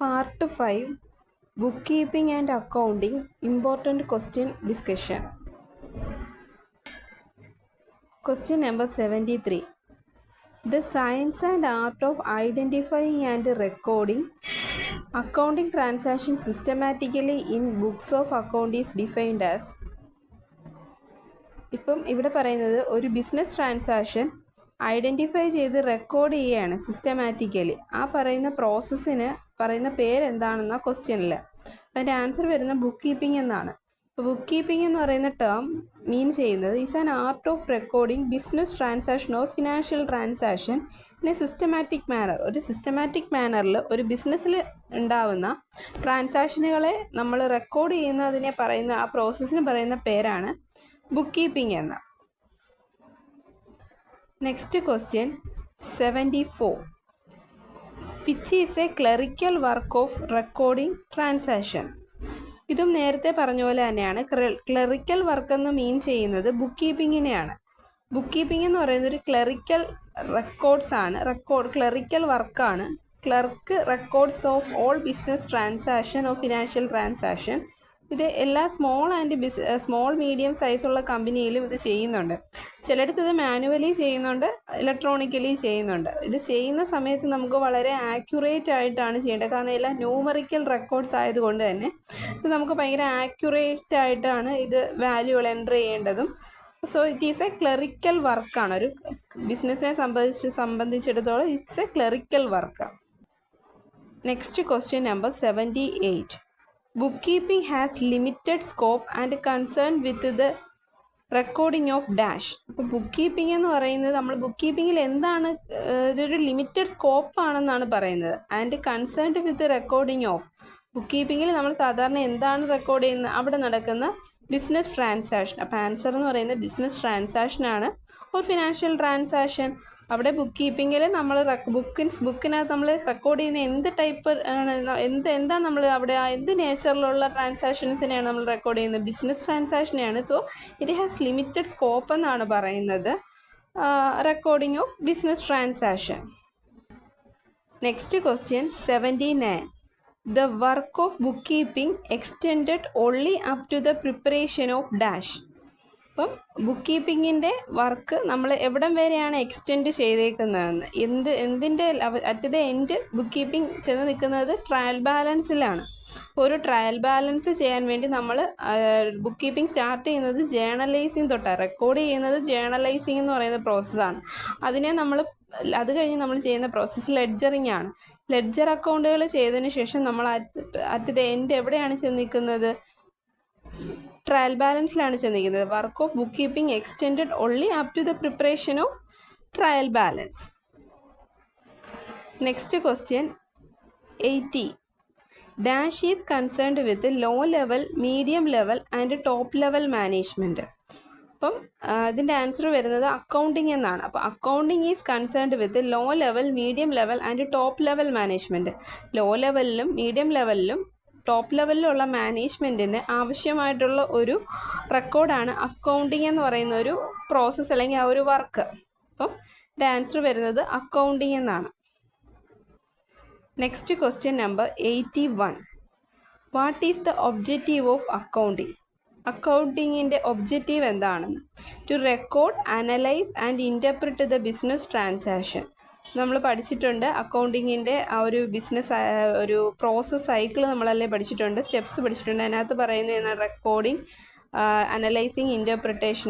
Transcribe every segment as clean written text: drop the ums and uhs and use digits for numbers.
Part 5 Bookkeeping and Accounting Important Question Discussion. Question number 73. The science and art of identifying and recording accounting transactions systematically in books of account is defined as. ഇപ്പം ഇവിടെ പറയുന്നത് ഒരു business transaction identify ചെയ്ത് record ചെയ്യുകയാണ് systematically. ആ പറയുന്ന പ്രോസസ്സിന് പറയുന്ന പേരെന്താണെന്ന ക്വസ്റ്റ്യനിൽ അതിൻ്റെ ആൻസർ വരുന്ന ബുക്ക് കീപ്പിംഗ് എന്നാണ്. അപ്പോൾ ബുക്ക് കീപ്പിംഗ് എന്ന് പറയുന്ന ടേം മീൻ ചെയ്യുന്നത് is an art of recording business transaction or financial transaction in A systematic manor. ഒരു സിസ്റ്റമാറ്റിക് മാനറിൽ ഒരു ബിസിനസ്സിൽ ഉണ്ടാവുന്ന ട്രാൻസാക്ഷനുകളെ നമ്മൾ റെക്കോർഡ് ചെയ്യുന്നതിനെ പറയുന്ന ആ പ്രോസസ്സിന് പറയുന്ന പേരാണ് ബുക്ക് കീപ്പിംഗ് എന്ന. Next question 74. Which is A clerical work of recording transaction. ഇതും നേരത്തെ പറഞ്ഞ പോലെ തന്നെയാണ്. ക്ലറിക്കൽ വർക്ക് എന്ന് മീൻ ചെയ്യുന്നത് ബുക്ക് കീപ്പിങ്ങിനെയാണ്. ബുക്ക് കീപ്പിംഗ് എന്ന് പറയുന്നത് ഒരു ക്ലറിക്കൽ റെക്കോർഡ്സ് ആണ്. ക്ലറിക്കൽ വർക്കാണ്. Clerk records of all business transaction of financial transaction. ഇത് എല്ലാ സ്മോൾ മീഡിയം സൈസുള്ള കമ്പനിയിലും ഇത് ചെയ്യുന്നുണ്ട്. ചിലയിടത്ത് ഇത് മാനുവലി ചെയ്യുന്നുണ്ട്, ഇലക്ട്രോണിക്കലി ചെയ്യുന്നുണ്ട്. ഇത് ചെയ്യുന്ന സമയത്ത് നമുക്ക് വളരെ ആക്യുറേറ്റ് ആയിട്ടാണ് ചെയ്യേണ്ടത്. കാരണം എല്ലാം ന്യൂമറിക്കൽ റെക്കോർഡ്സ് ആയതുകൊണ്ട് തന്നെ ഇത് നമുക്ക് ഭയങ്കര ആക്യുറേറ്റ് ആയിട്ടാണ് ഇത് വാല്യൂകൾ എൻ്റർ ചെയ്യേണ്ടതും. So it is A clerical വർക്കാണ്. ഒരു ബിസിനസ്സിനെ സംബന്ധിച്ചിടത്തോളം it's A clerical work. Next question number 78. Bookkeeping has limited scope and concern with the recording of dash. അപ്പോൾ ബുക്ക് കീപ്പിംഗ് എന്ന് പറയുന്നത് നമ്മൾ ബുക്ക് കീപ്പിങ്ങിൽ എന്താണ് ഇതൊരു ലിമിറ്റഡ് സ്കോപ്പ് ആണെന്നാണ് പറയുന്നത്. And concerned with recording of. ബുക്ക് കീപ്പിങ്ങിൽ നമ്മൾ സാധാരണ എന്താണ് റെക്കോർഡ് ചെയ്യുന്നത്, അവിടെ നടക്കുന്ന ബിസിനസ് ട്രാൻസാക്ഷൻ. അപ്പോൾ ആൻസർ എന്ന് പറയുന്നത് ബിസിനസ് ട്രാൻസാക്ഷനാണ്. ഒരു ഫിനാൻഷ്യൽ ട്രാൻസാക്ഷൻ. അവിടെ ബുക്ക് കീപ്പിങ്ങിൽ നമ്മൾ ബുക്കിനകത്ത് നമ്മൾ റെക്കോർഡ് ചെയ്യുന്ന എന്ത് ടൈപ്പ് ആണ്, എന്താണ് നമ്മൾ അവിടെ എന്ത് നേച്ചറിലുള്ള ട്രാൻസാക്ഷൻസിനെയാണ് നമ്മൾ റെക്കോർഡ് ചെയ്യുന്നത്, ബിസിനസ് ട്രാൻസാക്ഷനെയാണ്. So it has limited scope എന്നാണ് പറയുന്നത് recording of business transaction. Next question 79. The work of bookkeeping extended only up to the preparation of dash. അപ്പം ബുക്ക് കീപ്പിങ്ങിൻ്റെ വർക്ക് നമ്മൾ എവിടം വരെയാണ് എക്സ്റ്റെൻഡ് ചെയ്തേക്കുന്നതെന്ന്, എന്തിൻ്റെ at the end book keeping ചെന്ന് നിൽക്കുന്നത് trial ബാലൻസിലാണ്. ഒരു ട്രയൽ ബാലൻസ് ചെയ്യാൻ വേണ്ടി നമ്മൾ ബുക്ക് കീപ്പിംഗ് സ്റ്റാർട്ട് ചെയ്യുന്നത് ജേണലൈസിങ് തൊട്ടാണ്. റെക്കോർഡ് ചെയ്യുന്നത് ജേണലൈസിങ് എന്ന് പറയുന്ന പ്രോസസ്സാണ്. അത് കഴിഞ്ഞ് നമ്മൾ ചെയ്യുന്ന പ്രോസസ്സ് ലെഡ്ജറിങ് ആണ്. ലെഡ്ജർ അക്കൗണ്ടുകൾ ചെയ്തതിന് ശേഷം നമ്മൾ അറ്റ് ദ എൻഡ് എവിടെയാണ് ചെന്ന് നിൽക്കുന്നത്, ട്രയൽ ബാലൻസിലാണ് ചെന്നിരിക്കുന്നത്. Work of bookkeeping extended only up to the preparation of trial balance. Next question 80. Dash is concerned with low level, medium level and top level management. അപ്പം ഇതിൻ്റെ answer വരുന്നത് accounting എന്നാണ്. അപ്പോൾ accounting is concerned with low level, medium level and top level management. Low ലെവലിലും medium ലെവലിലും top ലെവലിലുള്ള മാനേജ്മെൻറ്റിന് ആവശ്യമായിട്ടുള്ള ഒരു റെക്കോർഡാണ് അക്കൗണ്ടിങ് എന്ന് പറയുന്ന ഒരു പ്രോസസ്സ് അല്ലെങ്കിൽ ആ ഒരു വർക്ക്. അപ്പം ഇതിൻ്റെ ആൻസർ വരുന്നത് അക്കൗണ്ടിങ് എന്നാണ്. Next question number 81. What is the objective of accounting. അക്കൗണ്ടിങ്ങിൻ്റെ ഒബ്ജക്റ്റീവ് എന്താണെന്ന്. To record, analyse and interpret the business transaction. നമ്മൾ പഠിച്ചിട്ടുണ്ട് അക്കൗണ്ടിങ്ങിൻ്റെ ആ ഒരു ബിസിനസ് ഒരു പ്രോസസ് സൈക്കിൾ നമ്മളല്ലേ പഠിച്ചിട്ടുണ്ട്, സ്റ്റെപ്സ് പഠിച്ചിട്ടുണ്ട്. അതിനകത്ത് പറയുന്നതാണ് റെക്കോർഡിങ്, അനലൈസിങ്, ഇൻ്റർപ്രിട്ടേഷൻ.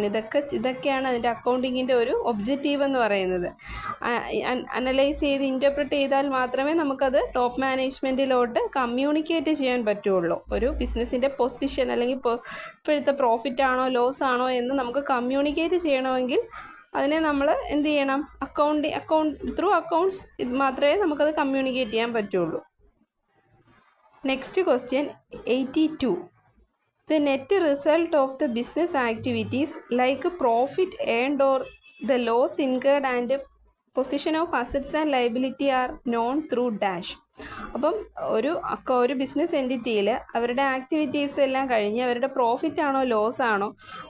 ഇതൊക്കെയാണ് അതിൻ്റെ അക്കൗണ്ടിങ്ങിൻ്റെ ഒരു ഒബ്ജക്റ്റീവ് എന്ന് പറയുന്നത്. അനലൈസ് ചെയ്ത് ഇൻ്റർപ്രിറ്റ് ചെയ്താൽ മാത്രമേ നമുക്കത് ടോപ്പ് മാനേജ്മെൻറ്റിലോട്ട് കമ്മ്യൂണിക്കേറ്റ് ചെയ്യാൻ പറ്റുള്ളൂ. ഒരു ബിസിനസ്സിൻ്റെ പൊസിഷൻ അല്ലെങ്കിൽ ഇപ്പോഴത്തെ പ്രോഫിറ്റ് ആണോ ലോസ് ആണോ എന്ന് നമുക്ക് കമ്മ്യൂണിക്കേറ്റ് ചെയ്യണമെങ്കിൽ അതിനെ നമ്മൾ എന്ത് ചെയ്യണം, ത്രൂ അക്കൗണ്ട്സ് മാത്രമേ നമുക്കത് കമ്മ്യൂണിക്കേറ്റ് ചെയ്യാൻ പറ്റുള്ളൂ. Next question 82. The net result of the business activities like profit earned or the loss incurred and position of assets and liability are known through dash. അപ്പം ഒരു ബിസിനസ് എൻറ്റിറ്റിയിൽ അവരുടെ ആക്ടിവിറ്റീസ് എല്ലാം കഴിഞ്ഞ് അവരുടെ പ്രോഫിറ്റ് ആണോ ലോസ് ആണോ,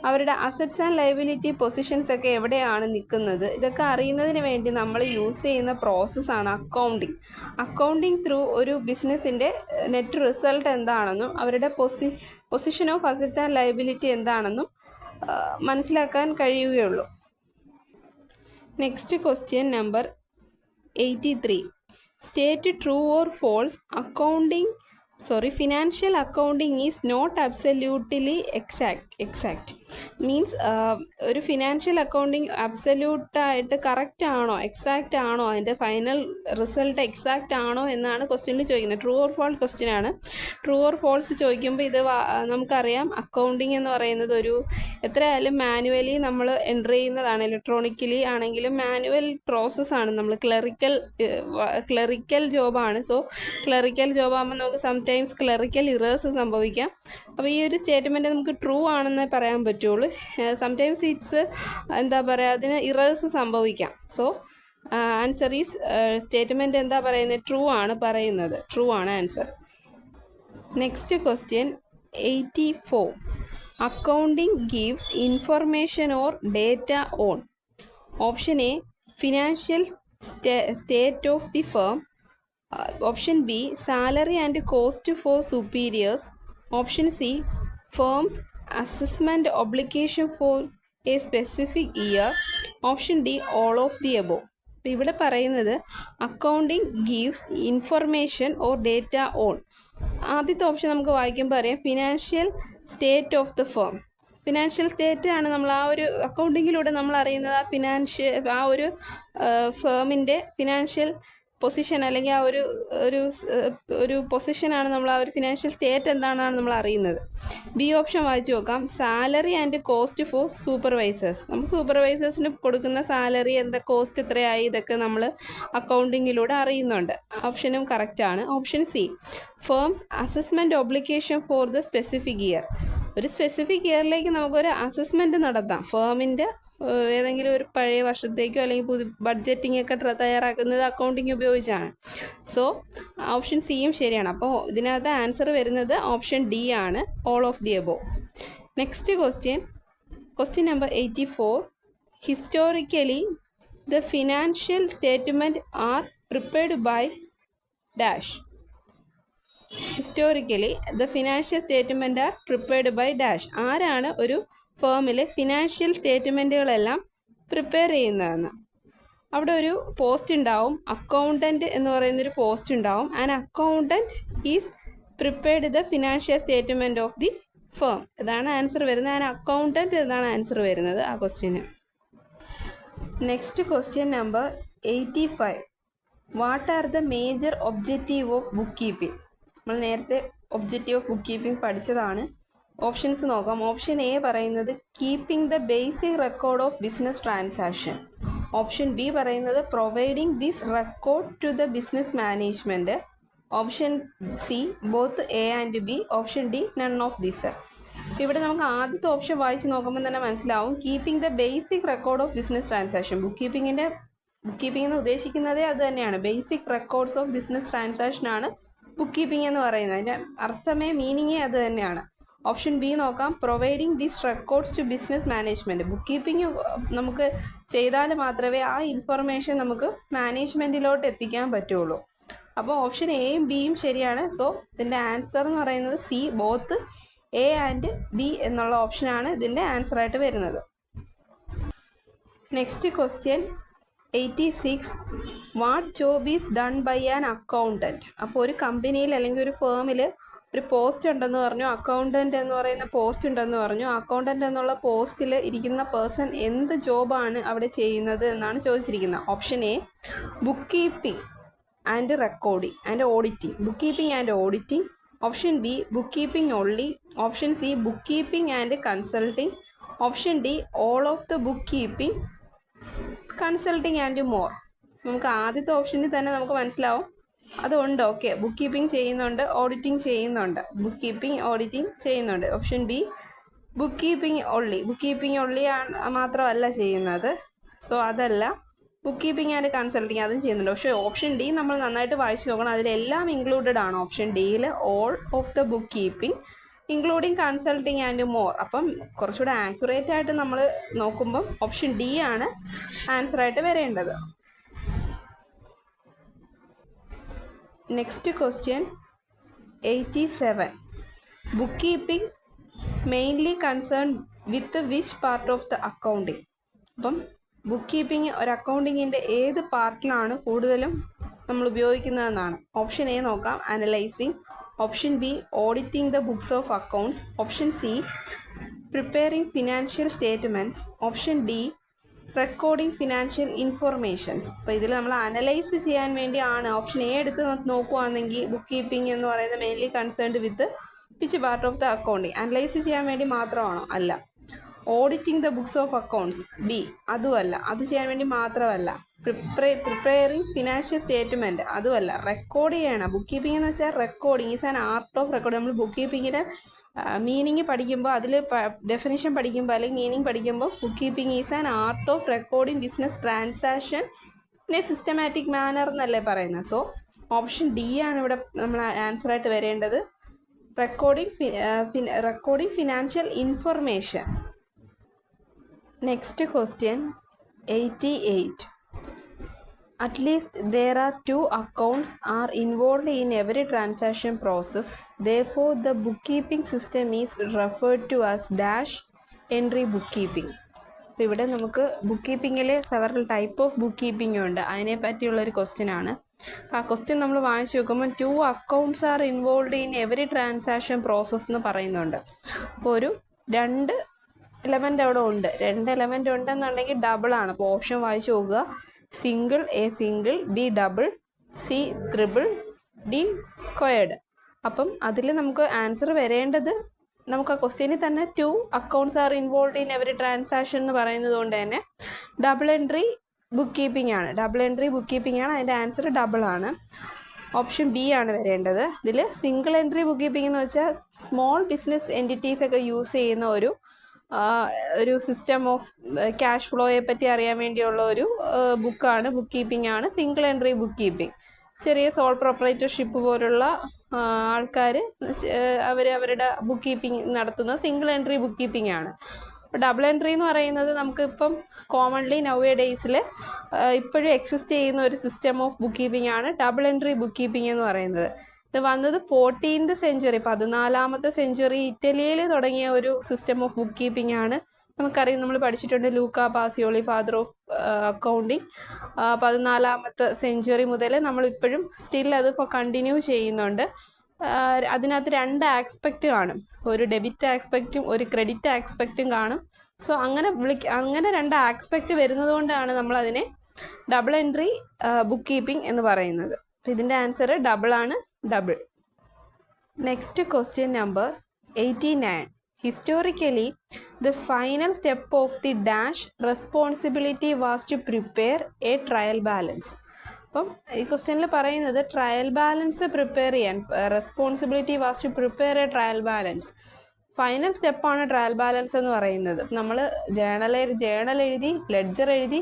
അവരുടെ അസറ്റ്സ് ആൻഡ് ലയബിലിറ്റി പൊസിഷൻസ് ഒക്കെ എവിടെയാണ് നിൽക്കുന്നത്, ഇതൊക്കെ അറിയുന്നതിന് വേണ്ടി നമ്മൾ യൂസ് ചെയ്യുന്ന പ്രോസസ്സാണ് അക്കൗണ്ടിങ്. അക്കൗണ്ടിങ് ത്രൂ ഒരു ബിസിനസ്സിൻ്റെ നെറ്റ് റിസൾട്ട് എന്താണെന്നും അവരുടെ position of assets and liability എന്താണെന്നും മനസ്സിലാക്കാൻ കഴിയുകയുള്ളൂ. Next question number 83. State true or false. Financial accounting is not absolutely exact. Means ഒരു ഫിനാൻഷ്യൽ അക്കൗണ്ടിങ് അബ്സല്യൂട്ടായിട്ട് കറക്റ്റ് ആണോ, എക്സാക്റ്റ് ആണോ, അതിൻ്റെ ഫൈനൽ റിസൾട്ട് എക്സാക്റ്റ് ആണോ എന്നാണ് ക്വസ്റ്റ്യനിൽ ചോദിക്കുന്നത്. ട്രൂ ഓർ ഫോൾസ് ക്വസ്റ്റ്യൻ ആണ്. ട്രൂ ഓർ ഫോൾസ് ചോദിക്കുമ്പോൾ ഇത് നമുക്കറിയാം, അക്കൗണ്ടിങ് എന്ന് പറയുന്നത് ഒരു എത്രയായാലും മാനുവലി നമ്മൾ എൻ്റർ ചെയ്യുന്നതാണ്. ഇലക്ട്രോണിക്കലി ആണെങ്കിലും മാനുവൽ പ്രോസസ്സാണ്. നമ്മൾ ക്ലറിക്കൽ ജോബാണ്. സോ ക്ലറിക്കൽ ജോബാകുമ്പോൾ നമുക്ക് സംടൈംസ് ക്ലറിക്കൽ ഇറേഴ്സ് സംഭവിക്കാം. അപ്പോൾ ഈ ഒരു സ്റ്റേറ്റ്മെൻറ്റ് നമുക്ക് ട്രൂ ആണെന്നേ പറയാൻ പറ്റുള്ളൂ. സംടൈംസ് ഇറ്റ്സ് അതിന് ഇറേഴ്സ് സംഭവിക്കാം. സോ ആൻസർ ഈസ് സ്റ്റേറ്റ്മെൻറ്റ് എന്താ പറയുന്നത്, ട്രൂ ആണ് പറയുന്നത്. ട്രൂ ആണ് answer. Next question 84. Accounting gives information or data on. Option A financial state of the firm. Option B, salary and cost for superiors. Option C, firm's assessment obligation for a specific year. Option D, all of the above. അപ്പോൾ ഇവിടെ പറയുന്നത് accounting gives information or data on. ആദ്യത്തെ option നമുക്ക് വായിക്കുമ്പോൾ അറിയാം, financial state of the firm. Financial state ആണ് നമ്മൾ ആ ഒരു അക്കൗണ്ടിങ്ങിലൂടെ നമ്മൾ അറിയുന്നത്. ആ ഒരു ഫേമിൻ്റെ ഫിനാൻഷ്യൽ പൊസിഷൻ അല്ലെങ്കിൽ ആ ഒരു പൊസിഷനാണ് നമ്മൾ ആ ഒരു ഫിനാൻഷ്യൽ സ്റ്റേറ്റ് എന്താണെന്നാണ് നമ്മൾ അറിയുന്നത്. ബി ഓപ്ഷൻ വായിച്ചു നോക്കാം. Salary and cost for supervisors. നമ്മൾ സൂപ്പർവൈസേഴ്സിന് കൊടുക്കുന്ന സാലറി എന്താ, കോസ്റ്റ് എത്രയായി, ഇതൊക്കെ നമ്മൾ അക്കൗണ്ടിങ്ങിലൂടെ അറിയുന്നുണ്ട്. ഓപ്ഷനും കറക്റ്റാണ്. Option C, firms assessment obligation for the specific year. ഒരു സ്പെസിഫിക് ഇയറിലേക്ക് നമുക്കൊരു അസസ്മെൻറ്റ് നടത്താം. ഫേമിൻ്റെ ഏതെങ്കിലും ഒരു പഴയ വർഷത്തേക്കോ അല്ലെങ്കിൽ ബഡ്ജറ്റിംഗ് ഒക്കെ തയ്യാറാക്കുന്നത് അക്കൗണ്ടിങ് ഉപയോഗിച്ചാണ്. സോ ഓപ്ഷൻ സിയും ശരിയാണ്. അപ്പോൾ ഇതിനകത്ത് ആൻസർ വരുന്നത് ഓപ്ഷൻ ഡി ആണ്, all of the above. Next question number 84. Historically the financial statement are prepared by dash. Historically the financial statement are prepared by dash. ആരാണ് ഒരു ഫേമിലെ ഫിനാൻഷ്യൽ സ്റ്റേറ്റ്മെൻറ്റുകളെല്ലാം പ്രിപ്പയർ ചെയ്യുന്നതെന്ന്. അവിടെ ഒരു പോസ്റ്റ് ഉണ്ടാവും, അക്കൗണ്ടൻറ്റ് എന്ന് പറയുന്നൊരു പോസ്റ്റ് ഉണ്ടാവും. An accountant is prepared the financial statement of the firm. ഇതാണ് ആൻസർ വരുന്നത്. ആൻ അക്കൗണ്ടൻറ്റ് എന്നാണ് ആൻസർ വരുന്നത് ആ ക്വസ്റ്റ്യന്. Next question number 85. What are the major objective of bookkeeping. നമ്മൾ നേരത്തെ ഒബ്ജക്റ്റീവ് ഓഫ് ബുക്ക് കീപ്പിംഗ് പഠിച്ചതാണ്. ഓപ്ഷൻസ് നോക്കാം. ഓപ്ഷൻ എ പറയുന്നത് keeping the basic record of business transaction. Option B പറയുന്നത് providing this record to the business management. Option C both A and B. Option D none of this. ഇവിടെ നമുക്ക് ആദ്യത്തെ option വായിച്ച് നോക്കുമ്പോൾ തന്നെ മനസ്സിലാവും, keeping the basic record of business transaction. Book keeping എന്ന് ഉദ്ദേശിക്കുന്നതേ അത് തന്നെയാണ്. Basic records of business transaction ആണ് ബുക്ക് കീപ്പിംഗ് എന്ന് പറയുന്നത്. അതിൻ്റെ അർത്ഥമേ മീനിങ്ങേ അത് തന്നെയാണ്. ഓപ്ഷൻ ബി നോക്കാം, providing this records to business management. Book keeping നമുക്ക് ചെയ്താൽ മാത്രമേ ആ ഇൻഫർമേഷൻ നമുക്ക് മാനേജ്മെൻറ്റിലോട്ട് എത്തിക്കാൻ പറ്റുള്ളൂ. അപ്പോൾ ഓപ്ഷൻ എയും ബിയും ശരിയാണ്. സോ ഇതിൻ്റെ ആൻസർ എന്ന് പറയുന്നത് C both A and B എന്നുള്ള ഓപ്ഷനാണ് ഇതിൻ്റെ ആൻസറായിട്ട് വരുന്നത്. Next question 86. What job is done by an accountant. അപ്പോൾ ഒരു കമ്പനിയിൽ അല്ലെങ്കിൽ ഒരു ഫേമിൽ ഒരു പോസ്റ്റ് ഉണ്ടെന്ന് പറഞ്ഞു, അക്കൗണ്ടൻറ്റ് എന്ന് പറയുന്ന പോസ്റ്റ് ഉണ്ടെന്ന് പറഞ്ഞു. അക്കൗണ്ടൻറ്റ് എന്നുള്ള പോസ്റ്റിൽ ഇരിക്കുന്ന പേഴ്സൺ എന്ത് ജോബാണ് അവിടെ ചെയ്യുന്നത് എന്നാണ് ചോദിച്ചിരിക്കുന്നത്. Option A book keeping and recording and auditing. Book keeping and auditing. Option B book keeping only. Option C book keeping and consulting. Option D all of the book keeping, consulting and more. നമുക്ക് ആദ്യത്തെ ഓപ്ഷനിൽ തന്നെ നമുക്ക് മനസ്സിലാവും അതുണ്ട്. Okay, book keeping ചെയ്യുന്നുണ്ട്, auditing ചെയ്യുന്നുണ്ട്. Book keeping auditing ചെയ്യുന്നുണ്ട്. Option B book keeping only. Book keeping only മാത്രമല്ല ചെയ്യുന്നത്. സോ അതല്ല, ബുക്ക് കീപ്പിംഗ് ആൻഡ് കൺസൾട്ടിങ് അതും ചെയ്യുന്നുണ്ട്. പക്ഷേ ഓപ്ഷൻ ഡി നമ്മൾ നന്നായിട്ട് വായിച്ച് നോക്കണം. അതിലെല്ലാം ഇൻക്ലൂഡഡ് ആണ്. ഓപ്ഷൻ ഡിയിൽ all of the book keeping including consulting and more. അപ്പം കുറച്ചുകൂടെ ആക്യുറേറ്റ് ആയിട്ട് നമ്മൾ നോക്കുമ്പം ഓപ്ഷൻ ഡി ആണ് ആൻസറായിട്ട് വരേണ്ടത്. Next question 87. Book keeping mainly concern with which part of the accounting. അപ്പം ബുക്ക് കീപ്പിംഗ് ഒരു അക്കൗണ്ടിങ്ങിൻ്റെ ഏത് പാർട്ടിലാണ് കൂടുതലും നമ്മൾ ഉപയോഗിക്കുന്നതെന്നാണ്. ഓപ്ഷൻ എ നോക്കാം, analysing. Option B, auditing the books of accounts. Option C, preparing financial statements. Option D, recording financial informations. അപ്പോൾ ഇതിൽ നമ്മൾ analyse ചെയ്യാൻ വേണ്ടിയാണ് ഓപ്ഷൻ എ എടുത്ത് നോക്കുകയാണെങ്കിൽ ബുക്ക് കീപ്പിംഗ് എന്ന് പറയുന്നത് mainly concerned with which part of the accounting. Analyse ചെയ്യാൻ വേണ്ടി മാത്രമാണോ? അല്ല. Auditing the books of accounts, B, അതുമല്ല. അത് ചെയ്യാൻ വേണ്ടി മാത്രമല്ല. പ്രിപ്പയറിംഗ് ഫിനാൻഷ്യൽ സ്റ്റേറ്റ്മെൻറ്റ്, അതുമല്ല. റെക്കോർഡ് ചെയ്യണം. ബുക്ക് കീപ്പിംഗ് എന്ന് വെച്ചാൽ recording is an art of record. നമ്മൾ ബുക്ക് കീപ്പിങ്ങിൻ്റെ മീനിങ് പഠിക്കുമ്പോൾ, അതിൽ ഡെഫിനിഷൻ പഠിക്കുമ്പോൾ അല്ലെങ്കിൽ മീനിങ് പഠിക്കുമ്പോൾ book keeping is an art of recording business transaction in A systematic manor എന്നല്ലേ പറയുന്നത്. സോ ഓപ്ഷൻ ഡി ആണ് ഇവിടെ നമ്മൾ ആൻസറായിട്ട് വരേണ്ടത്. Recording financial information. Next question 88. At least there are 2 accounts are involved in every transaction process. Therefore, the bookkeeping system is referred to as dash entry bookkeeping. അപ്പോൾ ഇവിടെ നമുക്ക് ബുക്ക് കീപ്പിങ്ങിൽ several type of bookkeeping ഉണ്ട്. അതിനെ പറ്റിയുള്ളൊരു question ആണ്. അപ്പോൾ ആ ക്വസ്റ്റ്യൻ നമ്മൾ വായിച്ച് നോക്കുമ്പോൾ 2 accounts are involved in every transaction process എന്ന് പറയുന്നുണ്ട്. അപ്പോൾ ഒരു 2 എലമെൻ്റ് അവിടെ ഉണ്ട്. 2 എലമെൻ്റ് ഉണ്ടെന്നുണ്ടെങ്കിൽ ഡബിളാണ്. അപ്പോൾ ഓപ്ഷൻ വായിച്ച് നോക്കുക. Single, A single, B double, C triple, D squared. അപ്പം അതിൽ നമുക്ക് ആൻസർ വരേണ്ടത്, നമുക്ക് ആ ക്വസ്റ്റ്യനിൽ തന്നെ 2 accounts are involve in every transaction എന്ന് പറയുന്നത് കൊണ്ട് തന്നെ ഡബിൾ എൻട്രി ബുക്ക് കീപ്പിംഗ് ആണ്. ഡബിൾ എൻട്രി ബുക്ക് കീപ്പിംഗ് ആണ്. അതിൻ്റെ ആൻസർ ഡബിളാണ്. ഓപ്ഷൻ ബി ആണ് വരേണ്ടത്. ഇതിൽ സിംഗിൾ എൻട്രി ബുക്ക് കീപ്പിംഗ് എന്ന് വെച്ചാൽ സ്മോൾ ബിസിനസ് എൻറ്റിറ്റീസ് ഒക്കെ യൂസ് ചെയ്യുന്ന ഒരു സിസ്റ്റം ഓഫ് ക്യാഷ് ഫ്ലോയെ പറ്റി അറിയാൻ വേണ്ടിയുള്ള ഒരു ബുക്കാണ്, ബുക്ക് കീപ്പിംഗ് ആണ് സിംഗിൾ എൻട്രി ബുക്ക് കീപ്പിംഗ്. ചെറിയ സോൾ പ്രൊപ്പറേറ്റർഷിപ്പ് പോലുള്ള ആൾക്കാർ അവരുടെ ബുക്ക് കീപ്പിംഗ് നടത്തുന്ന സിംഗിൾ എൻട്രി ബുക്ക് കീപ്പിംഗ് ആണ്. അപ്പോൾ ഡബിൾ എൻട്രി എന്ന് പറയുന്നത് നമുക്കിപ്പം കോമൺലി നൗ എ ഡേയ്സിൽ ഇപ്പോഴും എക്സിസ്റ്റ് ചെയ്യുന്ന ഒരു സിസ്റ്റം ഓഫ് ബുക്ക് കീപ്പിംഗ് ആണ് ഡബിൾ എൻട്രി ബുക്ക് കീപ്പിംഗ് എന്ന് പറയുന്നത്. ഇത് വന്നത് 14th സെഞ്ച്വറി, 14th സെഞ്ച്വറി ഇറ്റലിയിൽ തുടങ്ങിയ ഒരു സിസ്റ്റം ഓഫ് ബുക്ക് കീപ്പിംഗ് ആണ്. നമുക്കറിയാം, നമ്മൾ പഠിച്ചിട്ടുണ്ട് Luca Pacioli, father of accounting. 14th century മുതൽ നമ്മളിപ്പോഴും സ്റ്റിൽ അത് കണ്ടിന്യൂ ചെയ്യുന്നുണ്ട്. അതിനകത്ത് 2 ആസ്പെക്റ്റ് കാണും. ഒരു ഡെബിറ്റ് ആസ്പെക്റ്റും ഒരു ക്രെഡിറ്റ് ആസ്പെക്റ്റും കാണും. സോ അങ്ങനെ 2 ആസ്പെക്റ്റ് വരുന്നത് കൊണ്ടാണ് നമ്മളതിനെ ഡബിൾ എൻട്രി ബുക്ക് കീപ്പിംഗ് എന്ന് പറയുന്നത്. ഇതിൻ്റെ ആൻസർ ഡബിൾ ആണ്, double. Next question number 89. Historically, the final step of the dash responsibility was to prepare a trial balance. അപ്പം ഈ ക്വസ്റ്റ്യനിൽ പറയുന്നത് ട്രയൽ ബാലൻസ് പ്രിപ്പയർ ചെയ്യാൻ responsibility was to prepare a trial balance. Final സ്റ്റെപ്പാണ് trial balance എന്ന് പറയുന്നത്. നമ്മൾ journal എഴുതി, ലെഡ്ജർ എഴുതി,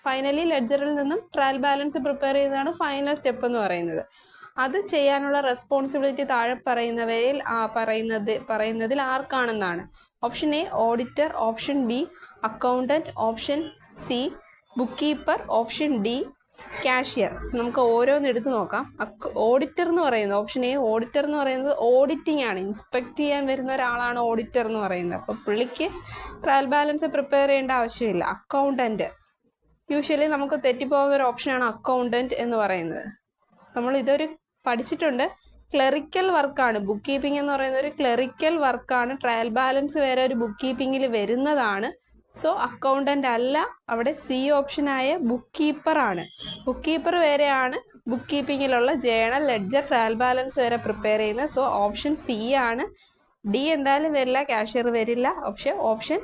ഫൈനലി ലെഡ്ജറിൽ നിന്നും ട്രയൽ ബാലൻസ് പ്രിപ്പയർ ചെയ്യുന്നതാണ് ഫൈനൽ സ്റ്റെപ്പ് എന്ന് പറയുന്നത്. അത് ചെയ്യാനുള്ള റെസ്പോൺസിബിലിറ്റി താഴെ പറയുന്നതിൽ ആർക്കാണെന്നാണ്. Option A auditor, option B accountant, option C bookkeeper, option D cashier. നമുക്ക് ഓരോന്ന് എടുത്ത് നോക്കാം. ഓഡിറ്റർ എന്ന് പറയുന്നത്, ഓപ്ഷൻ എ ഓഡിറ്റർ എന്ന് പറയുന്നത് ഓഡിറ്റിംഗ് ആണ്, ഇൻസ്പെക്ട് ചെയ്യാൻ വരുന്ന ഒരാളാണ് ഓഡിറ്റർ എന്ന് പറയുന്നത്. അപ്പോൾ പുള്ളിക്ക് ട്രയൽ ബാലൻസ് പ്രിപ്പയർ ചെയ്യേണ്ട ആവശ്യമില്ല. അക്കൗണ്ടൻറ്റ്, യൂഷ്വലി നമുക്ക് തെറ്റിപ്പോകുന്ന ഒരു ഓപ്ഷനാണ് അക്കൗണ്ടൻറ്റ് എന്ന് പറയുന്നത്. നമ്മൾ ഇതൊരു പഠിച്ചിട്ടുണ്ട്, ക്ലറിക്കൽ വർക്കാണ്. ബുക്ക് കീപ്പിംഗ് എന്ന് പറയുന്ന ഒരു ക്ലറിക്കൽ വർക്കാണ്. ട്രയൽ ബാലൻസ് വേറെ ഒരു ബുക്ക് കീപ്പിങ്ങിൽ വരുന്നതാണ്. സോ അക്കൗണ്ടൻ്റ് അല്ല, അവിടെ സി ഓപ്ഷനായ ബുക്ക് കീപ്പറാണ്. ബുക്ക് കീപ്പർ വേറെയാണ് ബുക്ക് കീപ്പിങ്ങിലുള്ള ജേണൽ, ലെഡ്ജർ, ട്രയൽ ബാലൻസ് വരെ പ്രിപ്പയർ ചെയ്യുന്നത്. സോ ഓപ്ഷൻ സി ആണ്. ഡി എന്തായാലും വരില്ല, ക്യാഷ്യർ വരില്ല. പക്ഷേ ഓപ്ഷൻ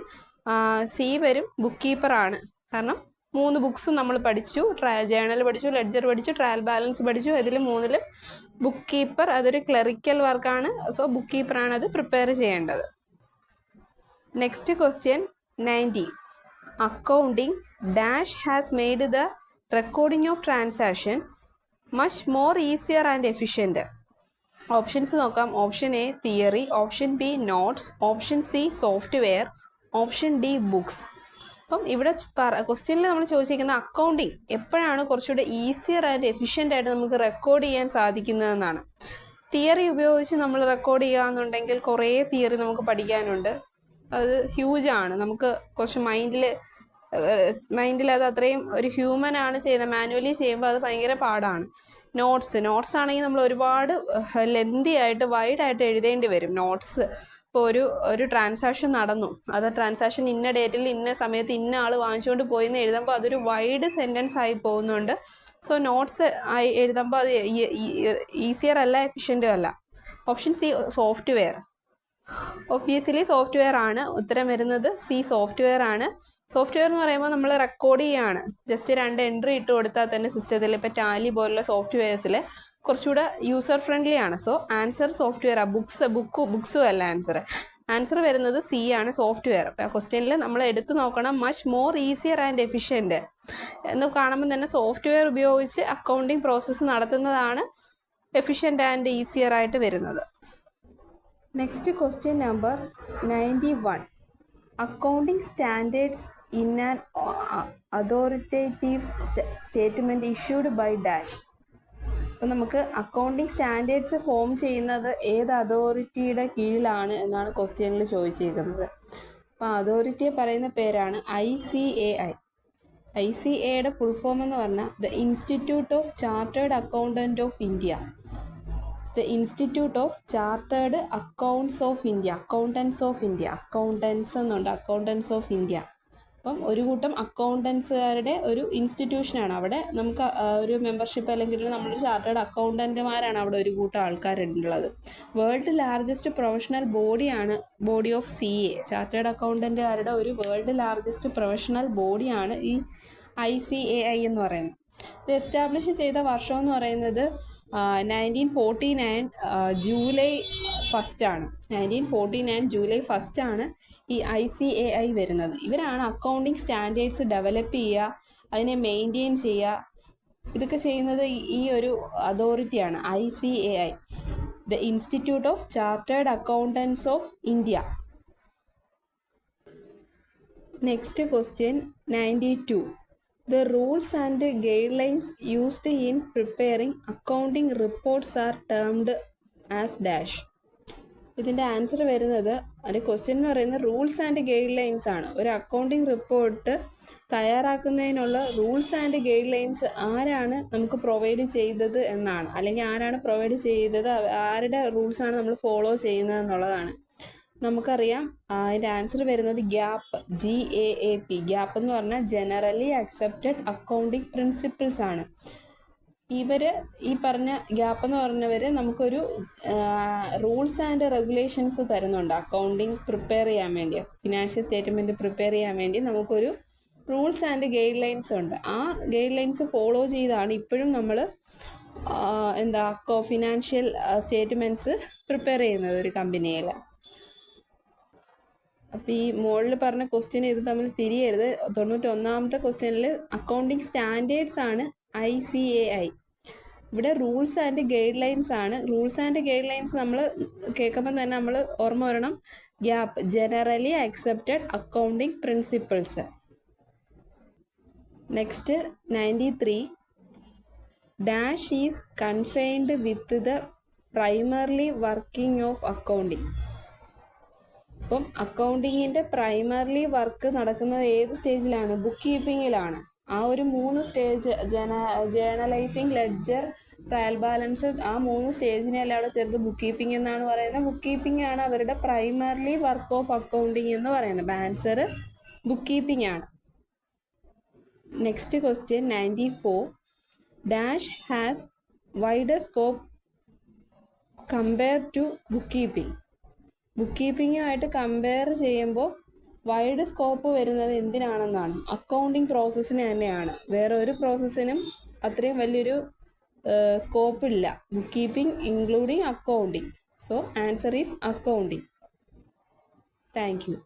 സി വരും, ബുക്ക് കീപ്പറാണ്. കാരണം 3 ബുക്സ് നമ്മൾ പഠിച്ചു, ജേണൽ പഠിച്ചു, ലെഡ്ജർ പഠിച്ചു, ട്രയൽ ബാലൻസ് പഠിച്ചു. ഇതിൽ 3ലും ബുക്ക് കീപ്പർ അതൊരു ക്ലറിക്കൽ വർക്കാണ്. സോ ബുക്ക് കീപ്പറാണ് അത് പ്രിപ്പയർ ചെയ്യേണ്ടത്. Next question 90. Accounting dash has made the recording of transaction much more easier and efficient. Options നോക്കാം. Option A theory, option B notes, option C software, option D books. അപ്പം ഇവിടെ ക്വസ്റ്റ്യനിൽ നമ്മൾ ചോദിച്ചിരിക്കുന്ന accounting എപ്പോഴാണ് കുറച്ചുകൂടെ ഈസിയർ ആൻഡ് എഫിഷ്യൻ്റ് ആയിട്ട് നമുക്ക് റെക്കോർഡ് ചെയ്യാൻ സാധിക്കുന്നതെന്നാണ്. തിയറി ഉപയോഗിച്ച് നമ്മൾ റെക്കോർഡ് ചെയ്യുകയെന്നുണ്ടെങ്കിൽ കുറേ തിയറി നമുക്ക് പഠിക്കാനുണ്ട്. അത് ഹ്യൂജാണ്. നമുക്ക് കുറച്ച് മൈൻഡിൽ അത് അത്രയും ഒരു ഹ്യൂമനാണ് ചെയ്യുന്നത്. മാനുവലി ചെയ്യുമ്പോൾ അത് ഭയങ്കര പാടാണ്. നോട്ട്സ് ആണെങ്കിൽ നമ്മൾ ഒരുപാട് ലെന്തി ആയിട്ട് വൈഡായിട്ട് എഴുതേണ്ടി വരും. നോട്ട്സ് ഇപ്പോൾ ഒരു ട്രാൻസാക്ഷൻ നടന്നു, അത് ട്രാൻസാക്ഷൻ ഇന്ന ഡേറ്റിൽ ഇന്ന സമയത്ത് ഇന്ന ആൾ വാങ്ങിച്ചുകൊണ്ട് പോയിന്ന് എഴുതുമ്പോൾ അതൊരു വൈഡ് സെൻറ്റൻസ് ആയി പോകുന്നുണ്ട്. സോ നോട്ട്സ് ആയി എഴുതുമ്പോൾ അത് ഈസിയർ അല്ല, എഫിഷ്യൻറ്റും അല്ല. Option C software. Obviously software ആണ് ഉത്തരം വരുന്നത്. സി സോഫ്റ്റ്വെയർ ആണ്. സോഫ്റ്റ്വെയർ എന്ന് പറയുമ്പോൾ നമ്മൾ റെക്കോർഡ് ചെയ്യുകയാണ്. ജസ്റ്റ് 2 എൻട്രി ഇട്ട് കൊടുത്താൽ തന്നെ സിസ്റ്റത്തിൽ, ഇപ്പോൾ ടാലി പോലുള്ള സോഫ്റ്റ്വെയർസിൽ കുറച്ചുകൂടെ യൂസർ ഫ്രണ്ട്ലി ആണ്. സോ ആൻസർ സോഫ്റ്റ്വെയർ ആണ്. ബുക്സും അല്ല ആൻസർ വരുന്നത് സി ആണ്, സോഫ്റ്റ്വെയർ. ക്വസ്റ്റ്യനിൽ നമ്മൾ എടുത്തു നോക്കണം much more easier and efficient എന്ന് കാണുമ്പോൾ തന്നെ സോഫ്റ്റ്വെയർ ഉപയോഗിച്ച് അക്കൗണ്ടിങ് പ്രോസസ്സ് നടത്തുന്നതാണ് എഫിഷ്യൻ്റ് ആൻഡ് ഈസിയർ ആയിട്ട് വരുന്നത്. Next question number 91. Accounting standards in an authoritative statement issued by dash. അപ്പോൾ നമുക്ക് അക്കൗണ്ടിങ് സ്റ്റാൻഡേർഡ്സ് ഫോം ചെയ്യുന്നത് ഏത് അതോറിറ്റിയുടെ കീഴിലാണ് എന്നാണ് ക്വസ്റ്റ്യനിൽ ചോദിച്ചിരിക്കുന്നത്. അപ്പോൾ അതോറിറ്റിയെ പറയുന്ന പേരാണ് ICAI. ICAIയുടെ ഫുൾ ഫോം എന്ന് പറഞ്ഞാൽ the institute of chartered accountant of India. The institute of chartered accounts of India. Accountants എന്നുണ്ട്, അക്കൗണ്ടൻസ് ഓഫ് ഇന്ത്യ. അപ്പം ഒരു കൂട്ടം അക്കൗണ്ടൻസുകാരുടെ ഒരു ഇൻസ്റ്റിറ്റ്യൂഷനാണ്. അവിടെ നമുക്ക് ഒരു മെമ്പർഷിപ്പ് അല്ലെങ്കിൽ നമ്മളൊരു ചാർട്ടേഡ് അക്കൗണ്ടൻറ്റുമാരാണ് അവിടെ ഒരു കൂട്ടം ആൾക്കാരുള്ളത്. World largest professional body of CA. Chartered അക്കൗണ്ടൻറ്റുകാരുടെ ഒരു വേൾഡ് ലാർജസ്റ്റ് പ്രൊഫഷണൽ ബോഡിയാണ് ഈ ICAI എന്ന് പറയുന്നത്. ഇത് എസ്റ്റാബ്ലിഷ് ചെയ്ത വർഷം എന്ന് പറയുന്നത് 1949 ജൂലൈ 1 ആണ്. 1949 ജൂലൈ 1 ആണ് ഈ ICAI വരുന്നത്. ഇവരാണ് അക്കൗണ്ടിങ് സ്റ്റാൻഡേർഡ്സ് ഡെവലപ്പ് ചെയ്യുക, അതിനെ മെയിൻറ്റെയിൻ ചെയ്യുക. ഇതൊക്കെ ചെയ്യുന്നത് ഈ ഒരു അതോറിറ്റിയാണ്, ICAI, the institute of chartered accountants of India. Next question 92. The rules and guidelines used in preparing accounting reports are termed as dash. ഇതിൻ്റെ ആൻസർ വരുന്നത്, അതിൻ്റെ ക്വസ്റ്റ്യൻ എന്ന് പറയുന്നത് റൂൾസ് ആൻഡ് ഗൈഡ് ലൈൻസ് ആണ്. ഒരു അക്കൗണ്ടിങ് റിപ്പോർട്ട് തയ്യാറാക്കുന്നതിനുള്ള rules and guidelines ആരാണ് നമുക്ക് പ്രൊവൈഡ് ചെയ്തത് എന്നാണ്, അല്ലെങ്കിൽ ആരാണ് പ്രൊവൈഡ് ചെയ്തത്, ആരുടെ റൂൾസാണ് നമ്മൾ ഫോളോ ചെയ്യുന്നത് എന്നുള്ളതാണ്. നമുക്കറിയാം അതിൻ്റെ ആൻസർ വരുന്നത് GAAP. ഗ്യാപ്പ് എന്ന് പറഞ്ഞാൽ ജനറലി അക്സെപ്റ്റഡ് അക്കൗണ്ടിങ് പ്രിൻസിപ്പിൾസ് ആണ്. ഈ പറഞ്ഞ ഗ്യാപ്പ് എന്ന് പറഞ്ഞവർ നമുക്കൊരു റൂൾസ് ആൻഡ് റെഗുലേഷൻസ് തരുന്നുണ്ട്. അക്കൗണ്ടിങ് പ്രിപ്പയർ ചെയ്യാൻ വേണ്ടി, ഫിനാൻഷ്യൽ സ്റ്റേറ്റ്മെൻറ്റ് പ്രിപ്പയർ ചെയ്യാൻ വേണ്ടി നമുക്കൊരു റൂൾസ് ആൻഡ് ഗൈഡ് ലൈൻസ് ഉണ്ട്. ആ ഗൈഡ് ലൈൻസ് ഫോളോ ചെയ്താണ് ഇപ്പോഴും നമ്മൾ ഫിനാൻഷ്യൽ സ്റ്റേറ്റ്മെൻറ്റ്സ് പ്രിപ്പയർ ചെയ്യുന്നത് ഒരു കമ്പനിയിൽ. അപ്പോൾ ഈ മുകളിൽ പറഞ്ഞ ക്വസ്റ്റ്യൻ ഇത് തമ്മിൽ തിരിയരുത്. 91ാമത്തെ ക്വസ്റ്റ്യനിൽ അക്കൗണ്ടിങ് സ്റ്റാൻഡേർഡ്സ് ആണ് ICAI. ഇവിടെ റൂൾസ് ആൻഡ് ഗൈഡ് ലൈൻസ് ആണ്. റൂൾസ് ആൻഡ് ഗൈഡ് ലൈൻസ് നമ്മൾ കേൾക്കുമ്പോൾ തന്നെ നമ്മൾ ഓർമ്മ വരണം gap, generally accepted accounting principles. Next 93. Dash is confined with the primarily working of accounting. അപ്പം അക്കൗണ്ടിങ്ങിൻ്റെ പ്രൈമർലി വർക്ക് നടക്കുന്നത് ഏത് സ്റ്റേജിലാണ്? ബുക്ക് കീപ്പിങ്ങിലാണ്. ആ ഒരു 3 സ്റ്റേജ്, ജേർണലൈസിങ്, ലെഡ്ജർ, ട്രയൽ ബാലൻസ്, ആ 3 സ്റ്റേജിനെല്ലാം അവിടെ ചേർത്ത് ബുക്ക് കീപ്പിംഗ് എന്നാണ് പറയുന്നത്. ബുക്ക് കീപ്പിംഗ് ആണ് അവരുടെ പ്രൈമർലി വർക്ക് ഓഫ് അക്കൗണ്ടിങ് എന്ന് പറയുന്നത്. ആൻസർ ബുക്ക് കീപ്പിംഗ് ആണ്. Next question 94. Dash has wider scope compare to bookkeeping. ബുക്ക് കീപ്പിങ്ങുമായിട്ട് കമ്പയർ ചെയ്യുമ്പോൾ വൈഡ് സ്കോപ്പ് വരുന്നത് എന്തിനാണെന്നാണ്? അക്കൗണ്ടിങ് പ്രോസസ്സിന് തന്നെയാണ്. വേറെ ഒരു പ്രോസസ്സിനും അത്രയും വലിയൊരു സ്കോപ്പില്ല. Bookkeeping including accounting. So answer is accounting. Thank U.